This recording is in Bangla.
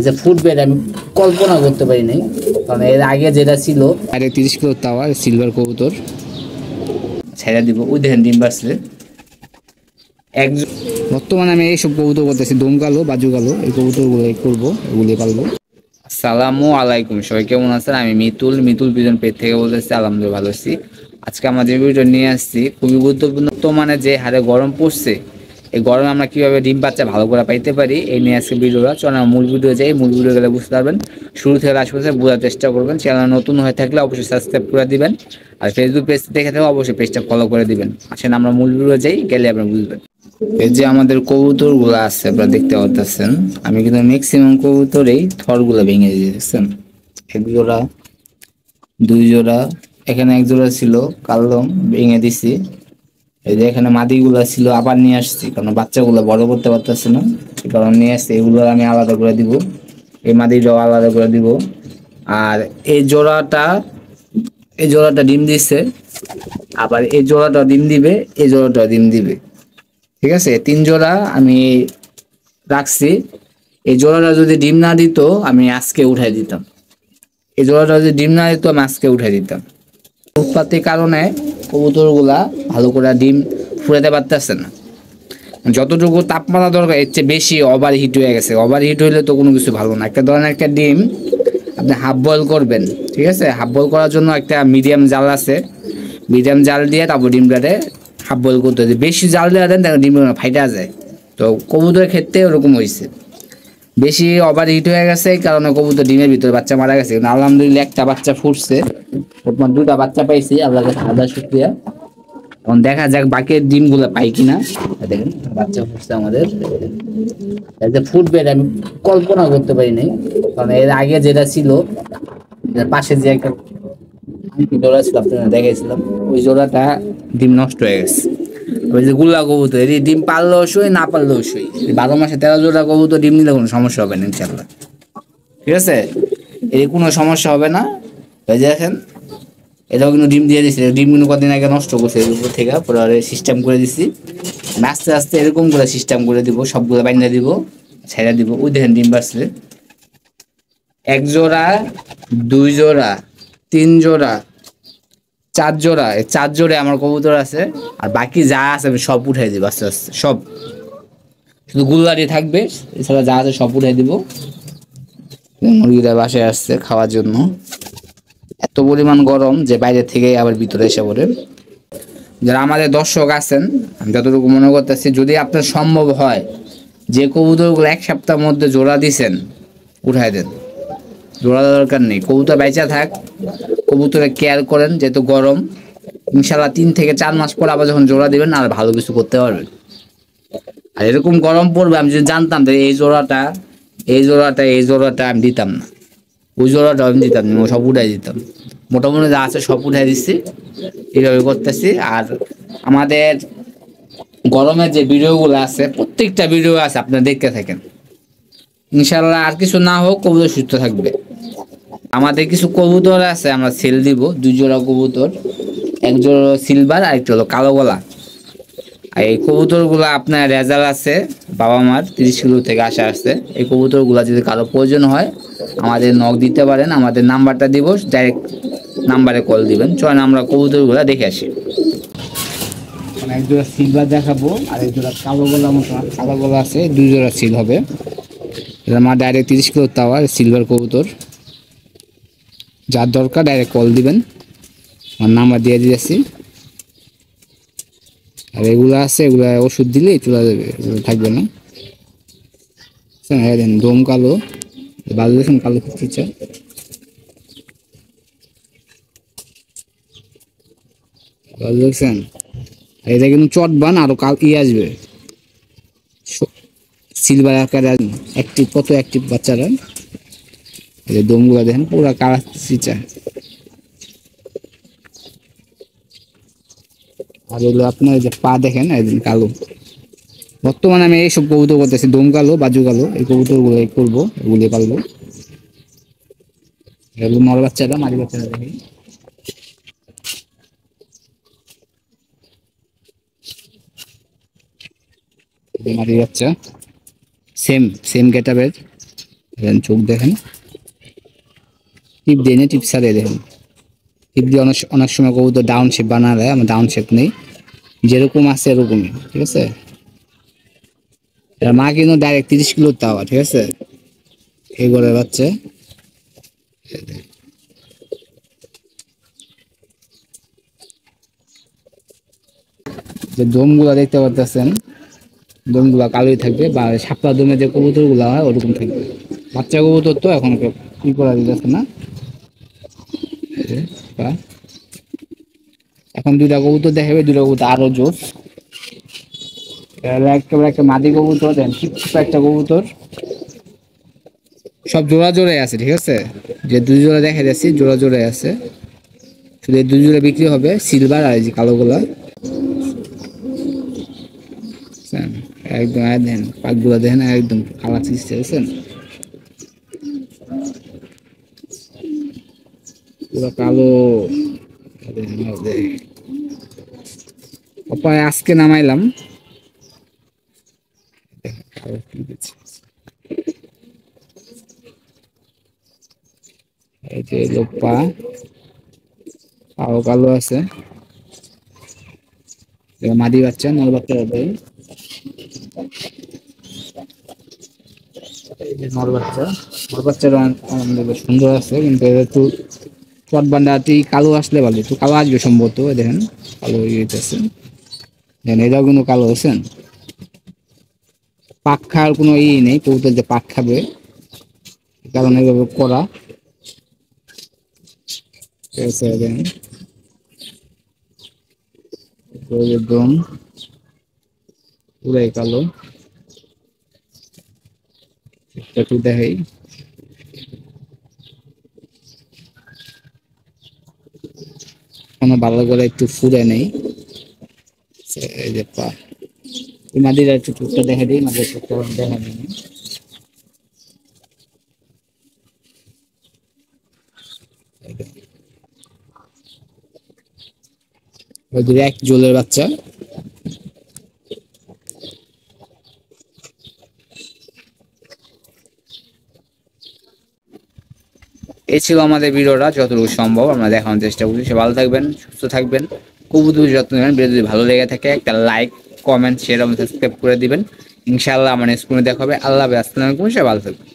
যে ফুটবে আমি কল্পনা করতে পারি নাই, কারণ এর আগে যেটা ছিল 30 কিলো তাওয়া সিলভার কবুতর ছেড়ে দিব। ওই দেখেন ডিম পারছে। বর্তমানে আমি এইসব কবুতর করতেছি, দম কালো, বাজু কালো, এই কবুতরগুলো করবো, এগুলি পালবো। আসসালামু আলাইকুম, সবাই কেমন আছেন? আমি মিতুল বিজন পেট থেকে বলতেছি। আলহামদুলিল্লাহ ভালো আছি। আজকে আমাদের ভিডিও নিয়ে আসছি খুবই গুরুত্বপূর্ণ। বর্তমানে যে হারে গরম পড়ছে, এই গরমে আমরা কিভাবে ডিম বাচ্চা ভালো করে পাইতে পারি, এই নিয়ে আজকে ভিডিওটা। চলো মূল ভিডিও যাই। মূল ভিডিও গেলে বুঝতে পারবেন, শুরু থেকে লাস্ট পর্যন্ত বোঝার চেষ্টা করবেন। চ্যানেল নতুন হয়ে থাকলে অবশ্যই সাবস্ক্রাইব করে দিবেন, আর ফেসবুক পেজ দেখে থাকলে অবশ্যই পেজটা ফলো করে দিবেন। আসেন আমরা মূল ভিডিও যাই, গেলে আপনারা বুঝবেন। এই যে আমাদের কবুতর গুলো আছে আপনারা দেখতে পাচ্ছেন, আমি কিন্তু ম্যাক্সিমাম কবুতরেই থরগুলো ভেঙে দিয়েছেন। এক জোড়া, দুই জোড়া, এখানে এক জোড়া ছিল কালদম, ভেঙে দিছি। এই যে এখানে মাদিগুলো ছিল, আবার নিয়ে আসছি, কারণ বাচ্চাগুলো বড় করতে পারতেছে না, এই কারণে নিয়ে আসছি। এগুলো আমি আলাদা করে দিব, এই মাদিটাও আলাদা করে দিব। আর এই জোড়াটা ডিম দিচ্ছে, আবার এই জোড়াটা ডিম দিবে, এই জোড়াটা ডিম দিবে। ঠিক আছে, 3 জোড়া আমি রাখছি। এই জোড়াটা যদি ডিম না দিত আমি আজকে উঠাই দিতাম। এই জোড়াটা যদি ডিম না দিত আমি আজকে উঠাই দিতাম। উৎপাতের কারণে কবুতরগুলা ভালো করে ডিম ফুরাতে পারতেছে না। যতটুকু তাপমাত্রা দরকার এর চেয়ে বেশি ওভার হিট হয়ে গেছে। ওভার হিট হইলে তো কোনো কিছু ভালো না। একটা ধরেন একটা ডিম আপনি হাফ বয়েল করবেন, ঠিক আছে? হাফ বয়েল করার জন্য একটা মিডিয়াম জাল আছে, মিডিয়াম জাল দিয়ে তারপর ডিমটাতে হাফ বয়েল করতে হবে। বেশি জাল দেওয়া দেন তখন ডিম ফাইটা যায়। তো কবুতরের ক্ষেত্রে ওরকম হয়েছে, বেশি ওভার হিট হয়ে গেছে, এই কারণে কবুতর ডিমের ভিতরে বাচ্চা মারা গেছে। কিন্তু আলহামদুলিল্লাহ একটা বাচ্চা ফুটছে, তোমার 2টা বাচ্চা পাইছি, আল্লাহর কাছে হাজার শুকরিয়া। এখন দেখা যাক বাকি ডিমগুলো পাই কিনা। দেখেন বাচ্চা ফুটছে আমাদের, ফুটবে আমি কল্পনা করতে পারি নাই, কারণ এর আগে যেটা ছিল পাশে যে একটা জোড়া ছিল আপনারা দেখাইছিলাম, ওই জোড়াটা ডিম নষ্ট হয়ে গেছে। ওই যে গুল্লা কবুতর, এই ডিম পারলেও সই, না পারলেও সই। 12 মাসে 13 জোড়া কবুতর ডিম নিলে কোনো সমস্যা হবে না ইনশাল্লাহ। ঠিক আছে, এর কোনো সমস্যা হবে না। ওই যে দেখেন এটাও কিন্তু ডিম দিয়ে দিচ্ছে। ডিম কিন্তু কদিন আগে নষ্ট করছে, এর উপর থেকে পরে সিস্টেম করে দিচ্ছি। আস্তে আস্তে এরকম করে সিস্টেম করে দিব, সবগুলো বাইন্দা দিব, ছেড়ে দিব। ওই দেখেন ডিম পারছে 1 জোড়া, 2 জোড়া, 3 জোড়া, 4 জোড়া। এই 4 জোড়ে আমার কবুতর আছে। আর বাকি যা আছে আমি সব উঠাই দিব আস্তে আস্তে, সব শুধু গুল্লারি থাকবে, এছাড়া যা আছে সব উঠাই দিব। মুরগিরা বাসায় আসছে খাওয়ার জন্য। এত পরিমাণ গরম যে বাইরে থেকে আবার ভিতরে এসে পড়ে। যারা আমাদের দর্শক আছেন, আমি যতটুকু মনে করতেছি, যদি আপনার সম্ভব হয় যে কবুতরগুলো 1 সপ্তাহের মধ্যে জোড়া দিছেন উঠাই দেন, জোড়া দরকার নেই। কবুতর বেঁচে থাক, কবুতরে কেয়ার করেন, যেহেতু গরম। ইনশাল্লাহ 3 থেকে 4 মাস পর আবার যখন জোড়া দিবেন আর ভালো কিছু করতে পারবেন। আর এরকম গরম পড়বে, আমি যদি জানতাম যে এই জোড়াটা আমি দিতাম না, ওই জোড়াটা আমি দিতাম না, সব উঠাই দিতাম। মোটামুটি যা আছে সব উঠাই দিচ্ছি, এইভাবে করতেছি। আর আমাদের গরমের যে ভিডিওগুলো আছে, প্রত্যেকটা ভিডিও আছে, আপনারা দেখতে থাকেন। ইনশাল্লাহ আর কিছু না হোক কবুতর সুস্থ থাকবে। আমাদের কিছু কবুতর আছে আমরা সেল দিব, 2 জোড়া কবুতর, 1 জোড়া সিলভার আর একটা হলো কালো গলা। আর এই কবুতরগুলো আপনার রেজাল্ট আছে বাবা মার 30 কিলো থেকে আসা আসছে। এই কবুতরগুলো যদি কারো প্রয়োজন হয় আমাদের নক দিতে পারেন, আমাদের নাম্বারটা দিব, ডাইরেক্ট নাম্বারে কল দিবেন। চলেন আমরা কবুতরগুলো দেখে আসি। 1 জোড়া সিলভার দেখাবো, আর 1 জোড়া কালো গলা মতো কালো গলা আছে, 2 জোড়া সিল হবে। এটা আমার ডাইরেক্ট 30 কিলো তাওয়া সিলভার কবুতর। যার দরকার ডাইরেক্ট কল দিবেন, আমার নাম্বার দিয়ে দিয়েছি। আর এগুলো আছে, এগুলা ওষুধ দিলেই চলে যাবে, এগুলো থাকবে না। দেন দম কালো, ভালো দেখুন কালো ফিচা, ভালো দেখছেন। এটা কিন্তু চটবান, আরো কাল আসবে সিলভার আকারে অ্যাক্টিভ, কত অ্যাক্টিভ বাচ্চারা। এই দমগুলো দেখেন পুরা কালা ফিচা। আর এগুলো আপনার যে পা দেখেন একদিন কালো। বর্তমানে আমি এইসব কবুতর করতেছি, দম কালো, বাজু কালো, এই কবুতরগুলো করবো, এগুলি পালবো। এগুলো নর বাচ্চাটা, মাঝি বাচ্চাটা দেখি। মাঝি বাচ্চা সেম গেটআপের, দেখেন চোখ দেখেন, টিপ দিয়ে টিপ ছাড়িয়ে দেখেন, টিপ দিয়ে অনেক অনেক সময় কবুতর ডাউন শেপ বানা দেয়, আমার ডাউন শেপ নেই, যেরকম আছে এরকমই, ঠিক আছে। এর মা কিন্তু ডাইরেক্ট 30 কিলো তাওয়া, ঠিক আছে, এই ঘরের বাচ্চা। যে দমগুলা দেখতে পাচ্ছেন, দমগুলা কালোই থাকবে, বা শাপলা দমে যে কবুতর গুলা হয় ওরকম থাকবে। বাচ্চা কবুতর তো এখন কি করা যাচ্ছে না। বা এখন দুইটা কবুতর দেখাবে, দুইটা কবুতর আরো জোর, একেবারে একটা মাদি কবুতর দেন, একটা কবুতর, সব জোড়া জোড়াই আছে, ঠিক আছে। যে দুই জোড়া দেখা যাচ্ছে জোড়া জোড়াই আছে, শুধু এই দুই জোড়া বিক্রি হবে, সিলভার আর এই যে কালো গুলা। একদম দেন পাকগুলা দেখেন, একদম কালা চিজতে বুঝছেন, পুরো কালো। অপায় আজকে নামাইলাম, এই যে লোপা পাও কালো আছে, মাদি বাচ্চা নর বাচ্চা হবে, এই যে নর বাচ্চা, নর বাচ্চাটা বেশ সুন্দর আছে, কিন্তু একটু চটবান্ডাটি কালো আসলে ভালো, একটু কালো আসবে সম্ভবত, দেখেন কালো হয়ে গেছে, দেখেন এটাও কিন্তু কালো হচ্ছেন, পাক খাওয়ার কোনো নেই, কবুতর যে পাক খাবে কারণ এভাবে করা, ঠিক আছে। দেখেন একদম পুরাই কালো, একটু দেখাই, কোনো ভালো করে একটু ফুরে নেই, এই যে পা, মাদিরা একটু চোখটা দেখা দিই, মাদির চোখটা দেখা দিই, এক জোলের বাচ্চা। এই ছিল আমাদের ভিডিওটা, যতটুকু সম্ভব আমরা দেখানোর চেষ্টা করছি। সে ভালো থাকবেন, সুস্থ থাকবেন, কবুতর যত্ন নেবেন। ভিডিও যদি ভালো লেগে থাকে একটা লাইক, কমেন্ট, শেয়ার এবং সাবস্ক্রাইব করে দিবেন। ইনশাআল্লাহ আমার নেক্সট কোনো দেখা হবে। আল্লাহ হাফেজ, আসসালামু আলাইকুম, সে ভালো থাকবেন।